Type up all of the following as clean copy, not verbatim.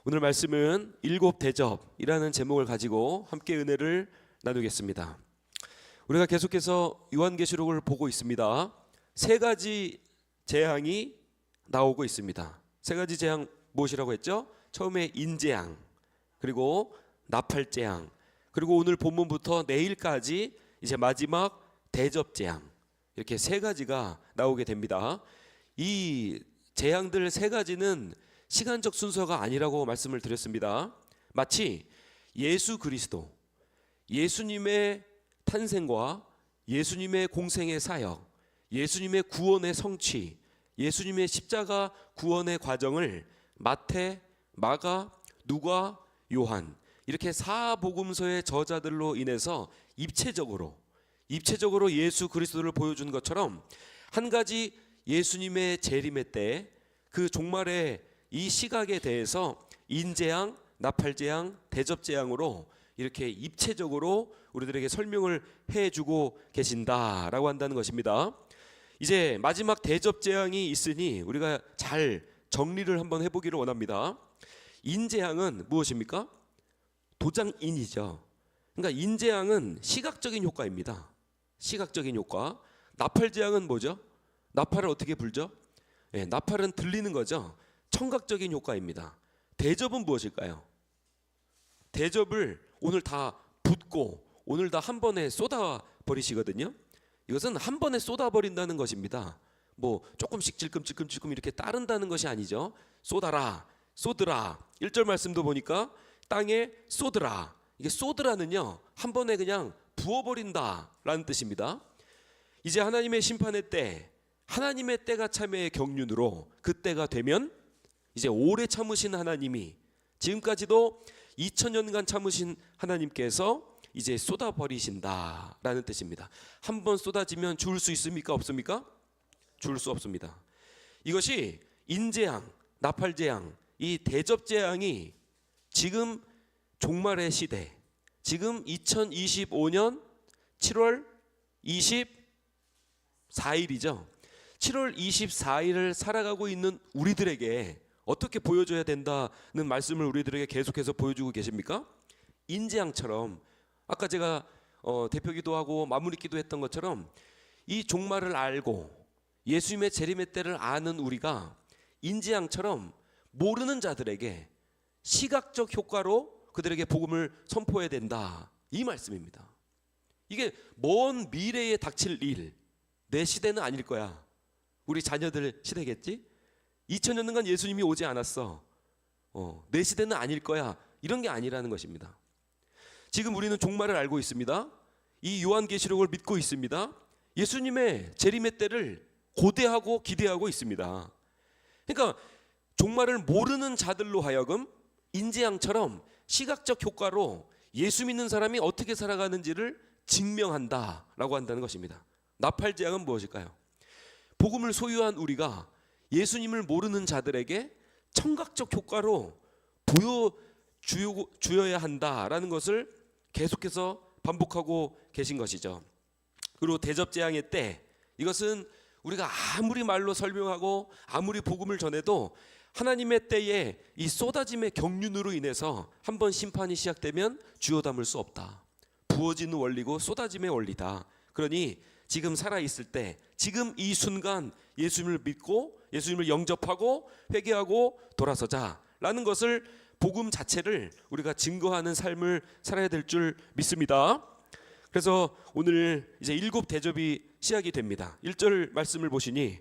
오늘 말씀은 일곱 대접이라는 제목을 가지고 함께 은혜를 나누겠습니다. 우리가 계속해서 요한계시록을 보고 있습니다. 세 가지 재앙이 나오고 있습니다. 세 가지 재앙 무엇이라고 했죠? 처음에 인재앙, 그리고 나팔재앙, 그리고 오늘 본문부터 내일까지 이제 마지막 대접재앙, 이렇게 세 가지가 나오게 됩니다. 이 재앙들 세 가지는 시간적 순서가 아니라고 말씀을 드렸습니다. 마치 예수 그리스도, 예수님의 탄생과 예수님의 공생의 사역, 예수님의 구원의 성취, 예수님의 십자가 구원의 과정을 마태, 마가, 누가, 요한 이렇게 사복음서의 저자들로 인해서 입체적으로 예수 그리스도를 보여준 것처럼 한 가지 예수님의 재림의 때 그 종말의 이 시각에 대해서 인재앙, 나팔재앙, 대접재앙으로 이렇게 입체적으로 우리들에게 설명을 해주고 계신다라고 한다는 것입니다. 이제 마지막 대접재앙이 있으니 우리가 잘 정리를 한번 해보기를 원합니다. 인재앙은 무엇입니까? 도장인이죠. 그러니까 인재앙은 시각적인 효과입니다. 시각적인 효과. 나팔재앙은 뭐죠? 나팔을 어떻게 불죠? 나팔은 들리는 거죠. 청각적인 효과입니다. 대접은 무엇일까요? 대접을 오늘 다 붓고 오늘 다 한 번에 쏟아 버리시거든요. 이것은 한 번에 쏟아 버린다는 것입니다. 뭐 조금씩 질끔질끔 이렇게 따른다는 것이 아니죠. 쏟아라, 쏟으라. 1절 말씀도 보니까 땅에 쏟으라. 이게 쏟으라는요, 한 번에 그냥 부어버린다라는 뜻입니다. 이제 하나님의 심판의 때, 하나님의 때가 참의 경륜으로 그 때가 되면 이제 오래 참으신 하나님이, 지금까지도 2000년간 참으신 하나님께서 이제 쏟아버리신다라는 뜻입니다. 한 번 쏟아지면 주울 수 있습니까? 없습니까? 주울 수 없습니다. 이것이 인재앙, 나팔재앙, 이 대접재앙이 지금 종말의 시대, 지금 2025년 7월 24일이죠. 7월 24일을 살아가고 있는 우리들에게 어떻게 보여줘야 된다는 말씀을 우리들에게 계속해서 보여주고 계십니까? 인재앙처럼 아까 제가 대표기도 하고 마무리 기도했던 것처럼 이 종말을 알고 예수님의 재림의 때를 아는 우리가 인재앙처럼 모르는 자들에게 시각적 효과로 그들에게 복음을 선포해야 된다, 이 말씀입니다. 이게 먼 미래에 닥칠 일, 내 시대는 아닐 거야. 우리 자녀들 시대겠지? 2000년간 예수님이 오지 않았어. 내 시대는 아닐 거야. 이런 게 아니라는 것입니다. 지금 우리는 종말을 알고 있습니다. 이 요한계시록을 믿고 있습니다. 예수님의 재림의 때를 고대하고 기대하고 있습니다. 그러니까 종말을 모르는 자들로 하여금 인재앙처럼 시각적 효과로 예수 믿는 사람이 어떻게 살아가는지를 증명한다라고 한다는 것입니다. 나팔재앙은 무엇일까요? 복음을 소유한 우리가 예수님을 모르는 자들에게 청각적 효과로 보여주어야 한다라는 것을 계속해서 반복하고 계신 것이죠. 그리고 대접재앙의 때, 이것은 우리가 아무리 말로 설명하고 아무리 복음을 전해도 하나님의 때에 이 쏟아짐의 경륜으로 인해서 한번 심판이 시작되면 주워 담을 수 없다. 부어지는 원리고 쏟아짐의 원리다. 그러니 지금 살아있을 때, 지금 이 순간 예수님을 믿고 예수님을 영접하고 회개하고 돌아서자라는 것을, 복음 자체를 우리가 증거하는 삶을 살아야 될 줄 믿습니다. 그래서 오늘 이제 일곱 대접이 시작이 됩니다. 1절 말씀을 보시니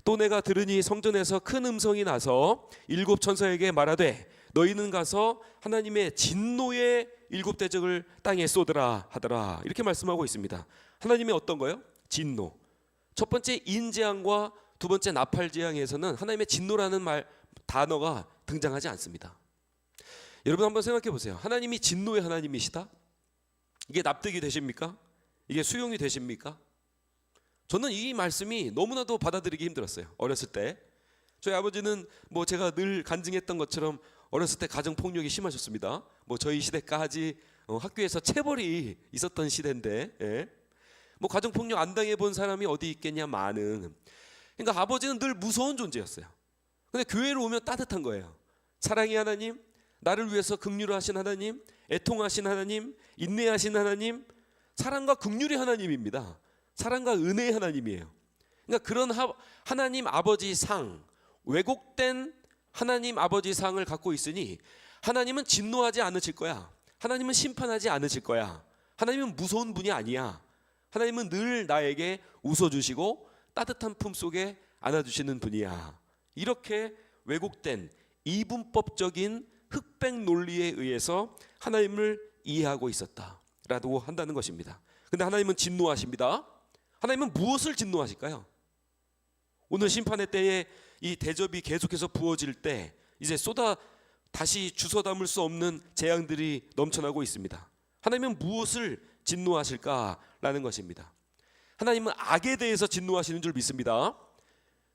또 내가 들으니 성전에서 큰 음성이 나서 일곱 천사에게 말하되 너희는 가서 하나님의 진노의 일곱 대접을 땅에 쏟으라 하더라, 이렇게 말씀하고 있습니다. 하나님의 어떤 거요? 진노. 첫 번째 인재앙과 두 번째 나팔재앙에서는 하나님의 진노라는 단어가 등장하지 않습니다. 여러분 한번 생각해 보세요. 하나님이 진노의 하나님이시다? 이게 납득이 되십니까? 이게 수용이 되십니까? 저는 이 말씀이 너무나도 받아들이기 힘들었어요. 어렸을 때 저희 아버지는 뭐 제가 늘 간증했던 것처럼 어렸을 때 가정폭력이 심하셨습니다. 뭐 저희 시대까지 학교에서 체벌이 있었던 시대인데, 예. 뭐 가정폭력 안 당해본 사람이 어디 있겠냐, 많은. 그러니까 아버지는 늘 무서운 존재였어요. 근데 교회로 오면 따뜻한 거예요. 사랑의 하나님, 나를 위해서 긍휼을 하신 하나님, 애통하신 하나님, 인내하신 하나님, 사랑과 긍휼의 하나님입니다. 사랑과 은혜의 하나님이에요. 그러니까 그런 하나님 아버지 상, 왜곡된 하나님 아버지 상을 갖고 있으니 하나님은 진노하지 않으실 거야. 하나님은 심판하지 않으실 거야. 하나님은 무서운 분이 아니야. 하나님은 늘 나에게 웃어주시고 따뜻한 품속에 안아주시는 분이야. 이렇게 왜곡된 이분법적인 흑백 논리에 의해서 하나님을 이해하고 있었다라고 한다는 것입니다. 근데 하나님은 진노하십니다. 하나님은 무엇을 진노하실까요? 오늘 심판의 때에 이 대접이 계속해서 부어질 때 이제 다시 주워 담을 수 없는 재앙들이 넘쳐나고 있습니다. 하나님은 무엇을 진노하실까라는 것입니다. 하나님은 악에 대해서 진노하시는 줄 믿습니다.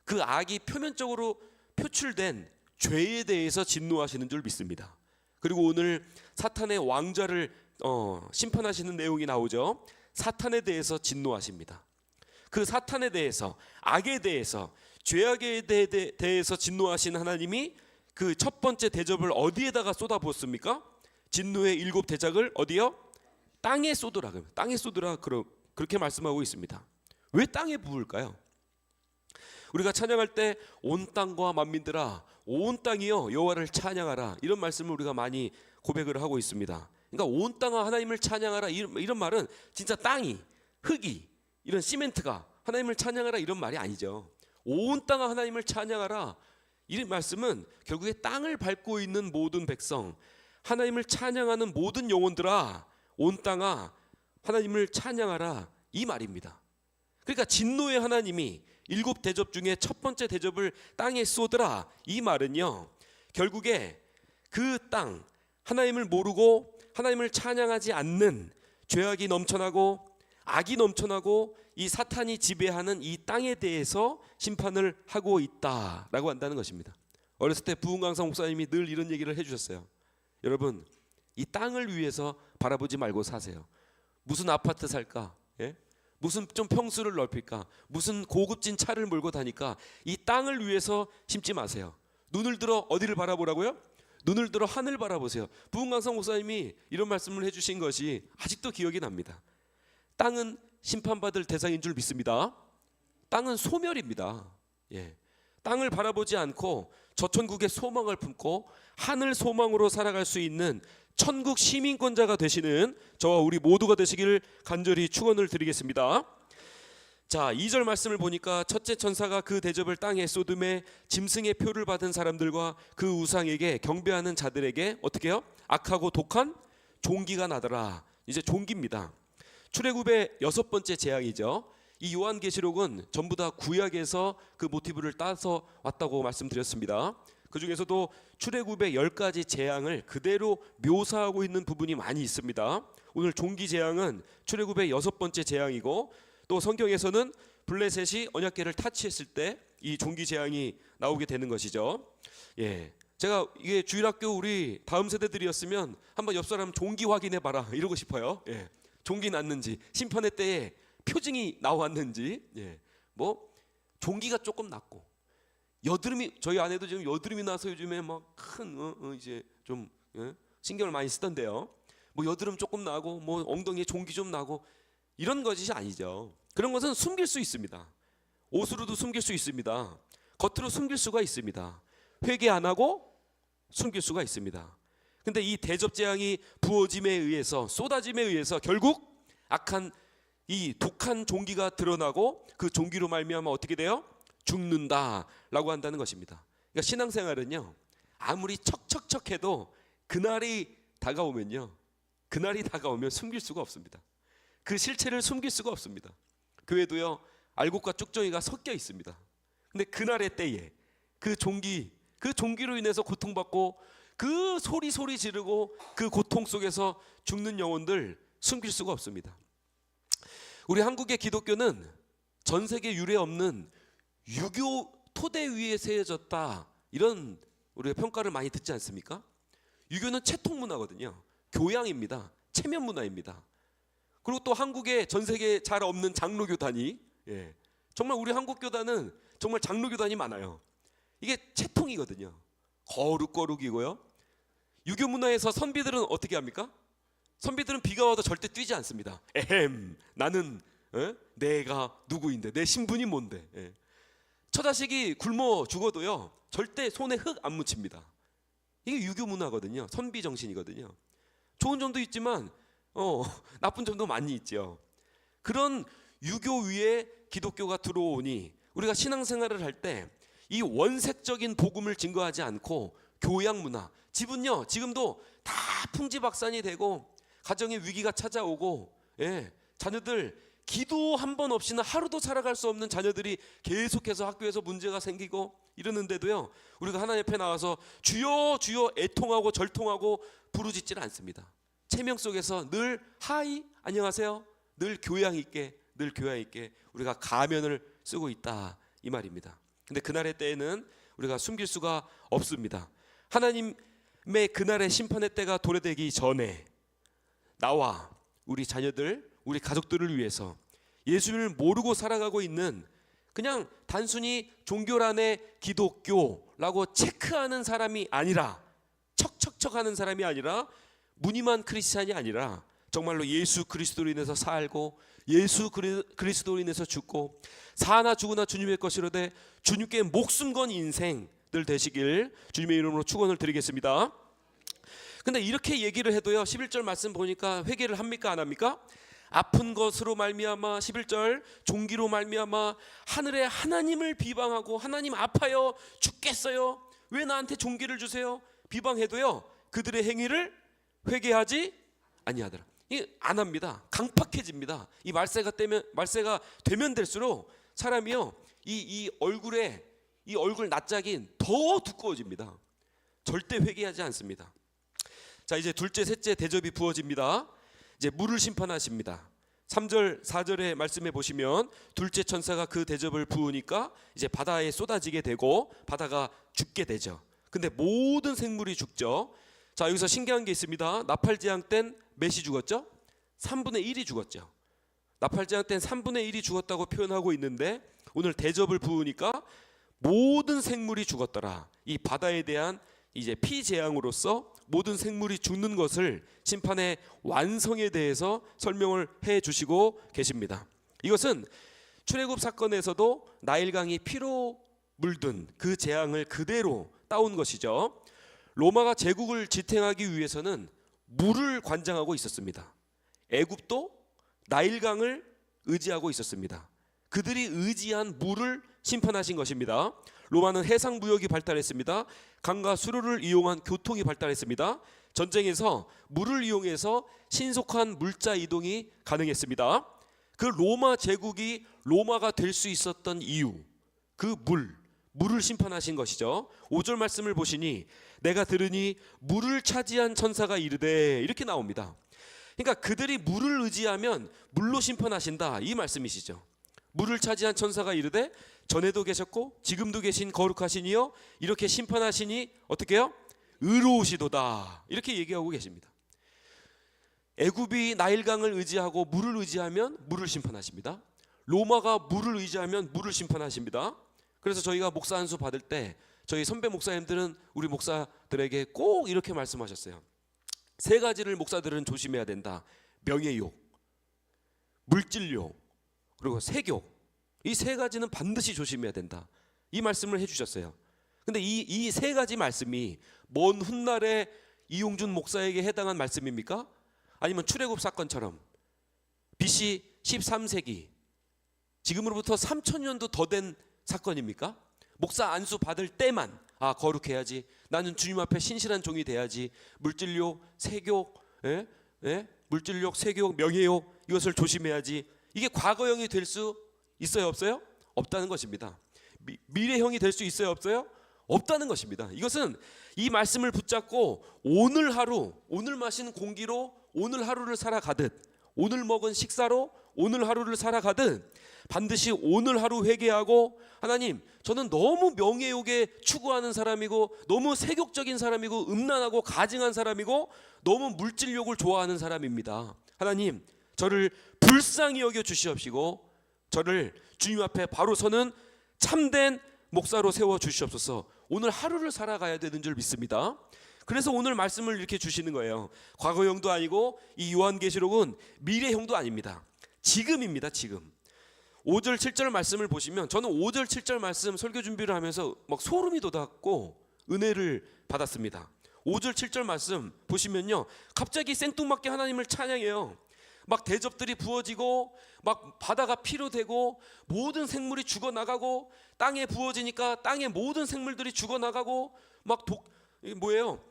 그 악이 표면적으로 표출된 죄에 대해서 진노하시는 줄 믿습니다. 그리고 오늘 사탄의 왕좌를 심판하시는 내용이 나오죠. 사탄에 대해서 진노하십니다. 그 사탄에 대해서, 악에 대해서, 죄악에 대해서 진노하신 하나님이 그 첫 번째 대접을 어디에다가 쏟아부었습니까? 진노의 7 대작을 어디요? 땅에 쏟으라. 땅에 쏟으라 그렇게 말씀하고 있습니다. 왜 땅에 부을까요? 우리가 찬양할 때 온 땅과 만민들아, 온 땅이여 여호와를 찬양하라, 이런 말씀을 우리가 많이 고백을 하고 있습니다. 그러니까 온 땅아 하나님을 찬양하라, 이런 말은 진짜 땅이, 흙이, 이런 시멘트가 하나님을 찬양하라 이런 말이 아니죠. 온 땅아 하나님을 찬양하라, 이 말씀은 결국에 땅을 밟고 있는 모든 백성, 하나님을 찬양하는 모든 영혼들아, 온 땅아 하나님을 찬양하라, 이 말입니다. 그러니까 진노의 하나님이 7 대접 중에 첫 번째 대접을 땅에 쏟으라, 이 말은요, 결국에 그 땅, 하나님을 모르고 하나님을 찬양하지 않는 죄악이 넘쳐나고 악이 넘쳐나고 이 사탄이 지배하는 이 땅에 대해서 심판을 하고 있다라고 한다는 것입니다. 어렸을 때 부흥강성 목사님이 늘 이런 얘기를 해주셨어요. 여러분, 이 땅을 위해서 바라보지 말고 사세요. 무슨 아파트 살까? 예? 무슨 좀 평수를 넓힐까? 무슨 고급진 차를 몰고 다니까? 이 땅을 위해서 심지 마세요. 눈을 들어 어디를 바라보라고요? 눈을 들어 하늘 바라보세요. 부흥강성 목사님이 이런 말씀을 해주신 것이 아직도 기억이 납니다. 땅은 심판받을 대상인 줄 믿습니다. 땅은 소멸입니다. 예. 땅을 바라보지 않고 저천국의 소망을 품고 하늘 소망으로 살아갈 수 있는 천국 시민권자가 되시는 저와 우리 모두가 되시기를 간절히 축원을 드리겠습니다. 자, 2절 말씀을 보니까 첫째 천사가 그 대접을 땅에 쏟음에 짐승의 표를 받은 사람들과 그 우상에게 경배하는 자들에게 어떻게 해요? 악하고 독한 종기가 나더라. 이제 종기입니다. 출애굽의 6번째 재앙이죠. 이 요한계시록은 전부 다 구약에서 그 모티브를 따서 왔다고 말씀드렸습니다. 그 중에서도 출애굽의 10가지 재앙을 그대로 묘사하고 있는 부분이 많이 있습니다. 오늘 종기 재앙은 출애굽의 6번째 재앙이고, 또 성경에서는 블레셋이 언약궤를 타치했을 때 이 종기 재앙이 나오게 되는 것이죠. 예, 제가 이게 주일학교 우리 다음 세대들이었으면 한번 옆 사람 종기 확인해 봐라 이러고 싶어요. 예, 종기 났는지, 심판의 때에 표징이 나왔는지. 예, 뭐 종기가 조금 났고, 여드름이, 저희 아내도 지금 여드름이 나서 요즘에 막 큰 이제 좀 신경을 많이 쓰던데요. 뭐 여드름 조금 나고, 뭐 엉덩이에 종기 좀 나고, 이런 것이 아니죠. 그런 것은 숨길 수 있습니다. 옷으로도 숨길 수 있습니다. 겉으로 숨길 수가 있습니다. 회개 안 하고 숨길 수가 있습니다. 근데 이 대접 재앙이 부어짐에 의해서, 쏟아짐에 의해서 결국 악한 이 독한 종기가 드러나고, 그 종기로 말미암아 어떻게 돼요? 죽는다라고 한다는 것입니다. 그러니까 신앙생활은요, 아무리 척척척해도 그날이 다가오면 숨길 수가 없습니다. 그 실체를 숨길 수가 없습니다. 교회도요, 알곡과 쭉정이가 섞여 있습니다. 근데 그날의 때에 그 종기로 인해서 고통받고, 그 소리 지르고 그 고통 속에서 죽는 영혼들 숨길 수가 없습니다. 우리 한국의 기독교는 전 세계 유례 없는 유교 토대 위에 세워졌다, 이런 우리가 평가를 많이 듣지 않습니까? 유교는 채통 문화거든요. 교양입니다. 체면 문화입니다. 그리고 또 한국에 전 세계에 잘 없는 장로교단이, 정말 우리 한국 교단은 정말 장로교단이 많아요. 이게 채통이거든요. 거룩거룩이고요. 유교 문화에서 선비들은 어떻게 합니까? 선비들은 비가 와도 절대 뛰지 않습니다. 에헴, 나는 내가 누구인데, 내 신분이 뭔데. 처자식이 굶어 죽어도요 절대 손에 흙 안 묻힙니다. 이게 유교 문화거든요. 선비 정신이거든요. 좋은 점도 있지만 나쁜 점도 많이 있죠. 그런 유교 위에 기독교가 들어오니 우리가 신앙생활을 할 때 이 원색적인 복음을 증거하지 않고 교양 문화, 집은요 지금도 다 풍지박산이 되고 가정에 위기가 찾아오고, 자녀들 기도 한 번 없이는 하루도 살아갈 수 없는 자녀들이 계속해서 학교에서 문제가 생기고 이러는데도요 우리가 하나님 앞에 나와서 주여 주여 애통하고 절통하고 부르짖지는 않습니다. 체명 속에서 늘 하이 안녕하세요, 늘 교양 있게 우리가 가면을 쓰고 있다 이 말입니다. 근데 그날의 때에는 우리가 숨길 수가 없습니다. 하나님의 그날의 심판의 때가 도래되기 전에 나와 우리 자녀들, 우리 가족들을 위해서 예수님을 모르고 살아가고 있는 그냥 단순히 종교란의 기독교라고 체크하는 사람이 아니라, 척척척하는 사람이 아니라, 무늬만 크리스찬이 아니라 정말로 예수 그리스도로 인해서 살고 예수 그리스도로 인해서 죽고 사나 죽으나 주님의 것이로되 주님께 목숨 건 인생들 되시길 주님의 이름으로 축원을 드리겠습니다. 근데 이렇게 얘기를 해도요 11절 말씀 보니까 회개를 합니까 안 합니까? 아픈 것으로 말미암아 11절 종기로 말미암아 하늘의 하나님을 비방하고 하나님 아파요 죽겠어요 왜 나한테 종기를 주세요 비방해도요 그들의 행위를 회개하지 아니하더라. 안 합니다. 강팍해집니다. 이 말세가 되면 될수록 사람이요 이 얼굴에 이 얼굴 낯짝이 더 두꺼워집니다. 절대 회개하지 않습니다. 자, 이제 둘째 셋째 대접이 부어집니다. 이제 물을 심판하십니다. 3절 4절의 말씀해 보시면 둘째 천사가 그 대접을 부으니까 이제 바다에 쏟아지게 되고 바다가 죽게 되죠. 근데 모든 생물이 죽죠. 자, 여기서 신기한 게 있습니다. 나팔재앙 땐 몇이 죽었죠? 3분의 1이 죽었죠. 나팔재앙 땐 3분의 1이 죽었다고 표현하고 있는데 오늘 대접을 부으니까 모든 생물이 죽었더라. 이 바다에 대한 이제 피재앙으로서 모든 생물이 죽는 것을 심판의 완성에 대해서 설명을 해 주시고 계십니다. 이것은 출애굽 사건에서도 나일강이 피로 물든 그 재앙을 그대로 따온 것이죠. 로마가 제국을 지탱하기 위해서는 물을 관장하고 있었습니다. 애굽도 나일강을 의지하고 있었습니다. 그들이 의지한 물을 심판하신 것입니다. 로마는 해상 무역이 발달했습니다. 강과 수로를 이용한 교통이 발달했습니다. 전쟁에서 물을 이용해서 신속한 물자 이동이 가능했습니다. 그 로마 제국이 로마가 될 수 있었던 이유, 그 물을 심판하신 것이죠. 5절 말씀을 보시니 내가 들으니 물을 차지한 천사가 이르되 이렇게 나옵니다. 그러니까 그들이 물을 의지하면 물로 심판하신다 이 말씀이시죠. 물을 차지한 천사가 이르되 전에도 계셨고 지금도 계신 거룩하신 이여 이렇게 심판하시니 어떻게 해요? 의로우시도다 이렇게 얘기하고 계십니다. 애굽이 나일강을 의지하고 물을 의지하면 물을 심판하십니다. 로마가 물을 의지하면 물을 심판하십니다. 그래서 저희가 목사 안수 받을 때 저희 선배 목사님들은 우리 목사들에게 꼭 이렇게 말씀하셨어요. 세 가지를 목사들은 조심해야 된다. 명예욕, 물질욕, 그리고 세욕. 이 세 가지는 반드시 조심해야 된다. 이 말씀을 해주셨어요. 근데 이 세 가지 말씀이 먼 훗날에 이용준 목사에게 해당한 말씀입니까? 아니면 출애굽 사건처럼 BC 13세기 지금으로부터 3000년도 더 된 사건입니까? 목사 안수 받을 때만 거룩해야지, 나는 주님 앞에 신실한 종이 돼야지, 물질욕, 세욕, 물질욕, 세욕, 명예욕 이것을 조심해야지, 이게 과거형이 될 수 있어요 없어요? 없다는 것입니다. 미래형이 될 수 있어요 없어요? 없다는 것입니다. 이것은 이 말씀을 붙잡고 오늘 하루, 오늘 마신 공기로 오늘 하루를 살아가듯, 오늘 먹은 식사로 오늘 하루를 살아가듯 반드시 오늘 하루 회개하고, 하나님 저는 너무 명예욕에 추구하는 사람이고 너무 세욕적인 사람이고 음란하고 가증한 사람이고 너무 물질욕을 좋아하는 사람입니다. 하나님 저를 불쌍히 여겨 주시옵시고 저를 주님 앞에 바로 서는 참된 목사로 세워 주시옵소서. 오늘 하루를 살아가야 되는 줄 믿습니다. 그래서 오늘 말씀을 이렇게 주시는 거예요. 과거형도 아니고 이 요한계시록은 미래형도 아닙니다. 지금입니다. 지금 5절 7절 말씀을 보시면, 저는 5절 7절 말씀 설교 준비를 하면서 막 소름이 돋았고 은혜를 받았습니다. 5절 7절 말씀 보시면요, 갑자기 생뚱맞게 하나님을 찬양해요. 막 대접들이 부어지고 막 바다가 피로 되고 모든 생물이 죽어나가고, 땅에 부어지니까 땅의 모든 생물들이 죽어나가고, 막 이게 뭐예요?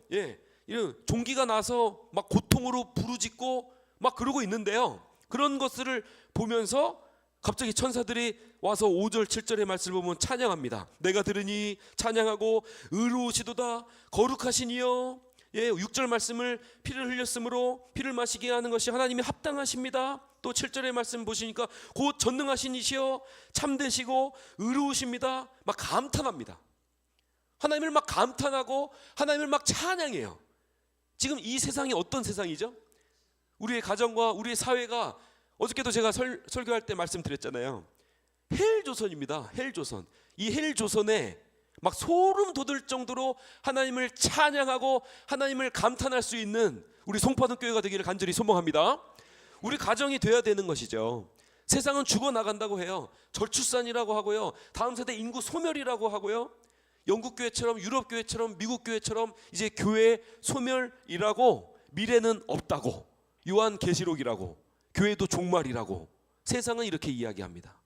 이런 종기가 나서 막 고통으로 부르짖고 막 그러고 있는데요, 그런 것들을 보면서 갑자기 천사들이 와서 5절 7절의 말씀을 보면 찬양합니다. 내가 들으니 찬양하고 의로우시도다 거룩하시니요. 6절 말씀을 피를 흘렸으므로 피를 마시게 하는 것이 하나님이 합당하십니다. 또 7절의 말씀 보시니까 곧 전능하신 이시여 참되시고 의로우십니다. 막 감탄합니다. 하나님을 막 감탄하고 하나님을 막 찬양해요. 지금 이 세상이 어떤 세상이죠? 우리의 가정과 우리의 사회가, 어저께도 제가 설교할 때 말씀드렸잖아요. 헬조선입니다. 헬조선. 이 헬조선에 막 소름 돋을 정도로 하나님을 찬양하고 하나님을 감탄할 수 있는 우리 송파동 교회가 되기를 간절히 소망합니다. 우리 가정이 돼야 되는 것이죠. 세상은 죽어나간다고 해요. 저출산이라고 하고요, 다음 세대 인구 소멸이라고 하고요, 영국 교회처럼 유럽 교회처럼 미국 교회처럼 이제 교회 소멸이라고, 미래는 없다고, 요한계시록이라고, 교회도 종말이라고 세상은 이렇게 이야기합니다.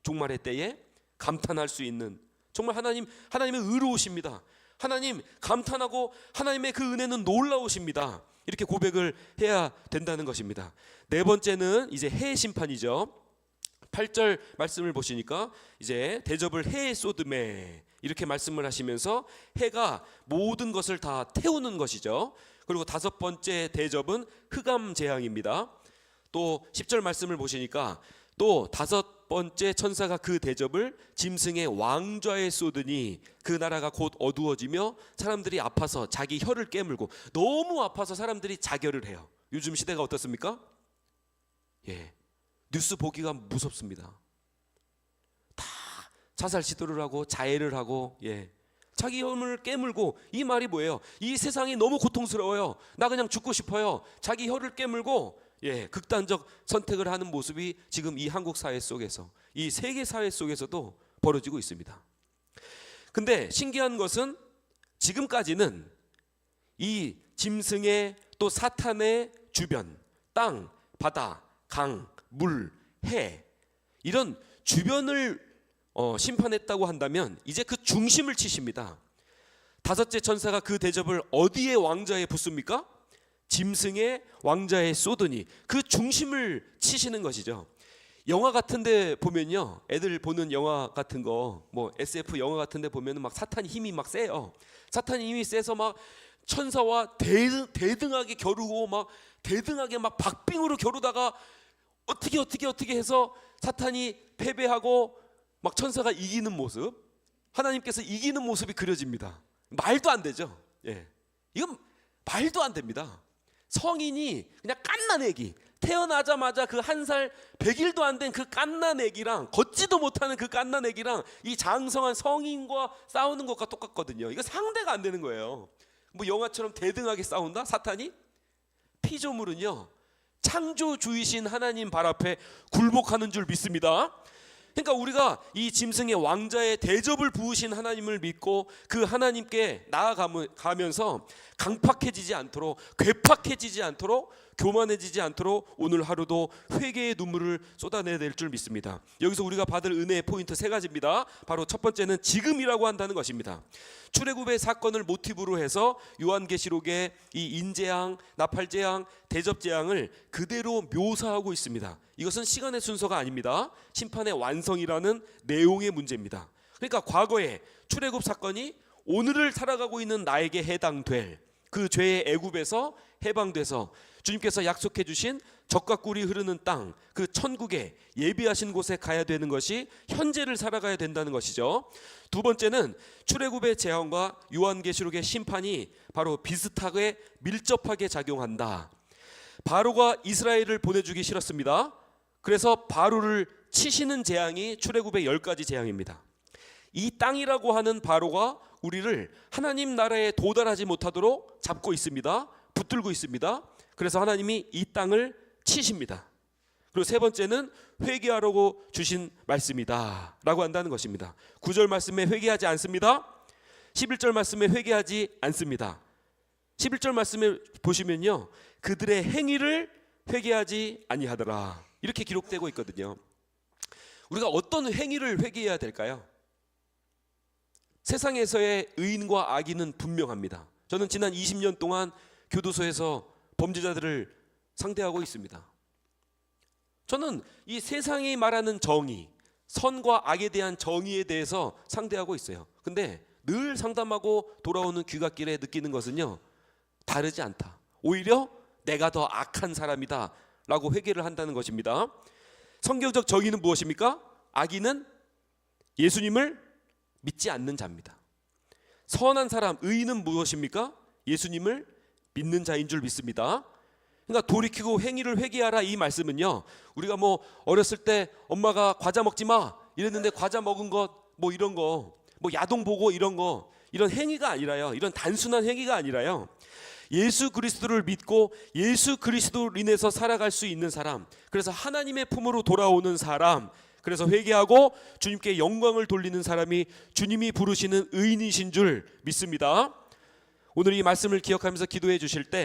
종말의 때에 감탄할 수 있는, 정말 하나님의 의로우십니다. 하나님 감탄하고 하나님의 그 은혜는 놀라우십니다. 이렇게 고백을 해야 된다는 것입니다. 네 번째는 이제 해 심판이죠. 8절 말씀을 보시니까 이제 대접을 해에 쏟음에, 이렇게 말씀을 하시면서 해가 모든 것을 다 태우는 것이죠. 그리고 다섯 번째 대접은 흑암 재앙입니다. 또 10절 말씀을 보시니까 또 다섯 번째 천사가 그 대접을 짐승의 왕좌에 쏟으니 그 나라가 곧 어두워지며 사람들이 아파서 자기 혀를 깨물고, 너무 아파서 사람들이 자결을 해요. 요즘 시대가 어떻습니까? 뉴스 보기가 무섭습니다. 다 자살 시도를 하고 자해를 하고 자기 혀를 깨물고, 이 말이 뭐예요? 이 세상이 너무 고통스러워요. 나 그냥 죽고 싶어요. 자기 혀를 깨물고 극단적 선택을 하는 모습이 지금 이 한국 사회 속에서, 이 세계 사회 속에서도 벌어지고 있습니다. 근데 신기한 것은 지금까지는 이 짐승의 또 사탄의 주변, 땅, 바다, 강, 물, 해, 이런 주변을 심판했다고 한다면 이제 그 중심을 치십니다. 다섯째 천사가 그 대접을 어디에 왕좌에 붓습니까? 짐승의 왕좌에 쏟으니, 그 중심을 치시는 것이죠. 영화 같은데 보면요, 애들 보는 영화 같은 거, 뭐 SF 영화 같은데 보면 막 사탄 힘이 막 세요. 사탄 힘이 세서 막 천사와 대등하게 겨루고, 막 대등하게 막 박빙으로 겨루다가 어떻게 해서 사탄이 패배하고 막 천사가 이기는 모습, 하나님께서 이기는 모습이 그려집니다. 말도 안 되죠. 이건 말도 안 됩니다. 성인이 그냥 갓난애기, 태어나자마자 그 1살 100일도 안 된 그 갓난애기랑, 걷지도 못하는 그 갓난애기랑 이 장성한 성인과 싸우는 것과 똑같거든요. 이거 상대가 안 되는 거예요. 뭐 영화처럼 대등하게 싸운다? 사탄이? 피조물은요, 창조주이신 하나님 발 앞에 굴복하는 줄 믿습니다. 그러니까 우리가 이 짐승의 왕좌에 대접을 부으신 하나님을 믿고 그 하나님께 나아가면서 강팍해지지 않도록, 괴팍해지지 않도록, 교만해지지 않도록 오늘 하루도 회개의 눈물을 쏟아내야 될 줄 믿습니다. 여기서 우리가 받을 은혜의 포인트 3가지입니다. 바로 첫 번째는 지금이라고 한다는 것입니다. 출애굽의 사건을 모티브로 해서 요한계시록의 이 인재앙, 나팔재앙, 대접재앙을 그대로 묘사하고 있습니다. 이것은 시간의 순서가 아닙니다. 심판의 완성이라는 내용의 문제입니다. 그러니까 과거에 출애굽 사건이 오늘을 살아가고 있는 나에게 해당될 그 죄의 애굽에서 해방돼서 주님께서 약속해 주신 젖과 꿀이 흐르는 땅, 그 천국에 예비하신 곳에 가야 되는 것이 현재를 살아가야 된다는 것이죠. 두 번째는 출애굽의 재앙과 요한계시록의 심판이 바로 비슷하게 밀접하게 작용한다. 바로가 이스라엘을 보내주기 싫었습니다. 그래서 바로를 치시는 재앙이 출애굽의 10가지 재앙입니다. 이 땅이라고 하는 바로가 우리를 하나님 나라에 도달하지 못하도록 잡고 있습니다. 붙들고 있습니다. 그래서 하나님이 이 땅을 치십니다. 그리고 세 번째는 회개하라고 주신 말씀이다 라고 한다는 것입니다. 9절 말씀에 회개하지 않습니다. 11절 말씀에 회개하지 않습니다. 11절 말씀에 보시면요, 그들의 행위를 회개하지 아니하더라 이렇게 기록되고 있거든요. 우리가 어떤 행위를 회개해야 될까요? 세상에서의 의인과 악인은 분명합니다. 저는 지난 20년 동안 교도소에서 범죄자들을 상대하고 있습니다. 저는 이 세상이 말하는 정의, 선과 악에 대한 정의에 대해서 상대하고 있어요. 근데 늘 상담하고 돌아오는 귀갓길에 느끼는 것은요, 다르지 않다. 오히려 내가 더 악한 사람이다 라고 회개를 한다는 것입니다. 성경적 정의는 무엇입니까? 악인은 예수님을 믿지 않는 자입니다. 선한 사람, 의인은 무엇입니까? 예수님을 믿는 자인 줄 믿습니다. 그러니까 돌이키고 행위를 회개하라 이 말씀은요, 우리가 뭐 어렸을 때 엄마가 과자 먹지 마 이랬는데 과자 먹은 것 뭐 이런 거, 뭐 야동 보고 이런 거, 이런 행위가 아니라요, 이런 단순한 행위가 아니라요, 예수 그리스도를 믿고 예수 그리스도로 인해서 살아갈 수 있는 사람, 그래서 하나님의 품으로 돌아오는 사람, 그래서 회개하고 주님께 영광을 돌리는 사람이 주님이 부르시는 의인이신 줄 믿습니다. 오늘 이 말씀을 기억하면서 기도해 주실 때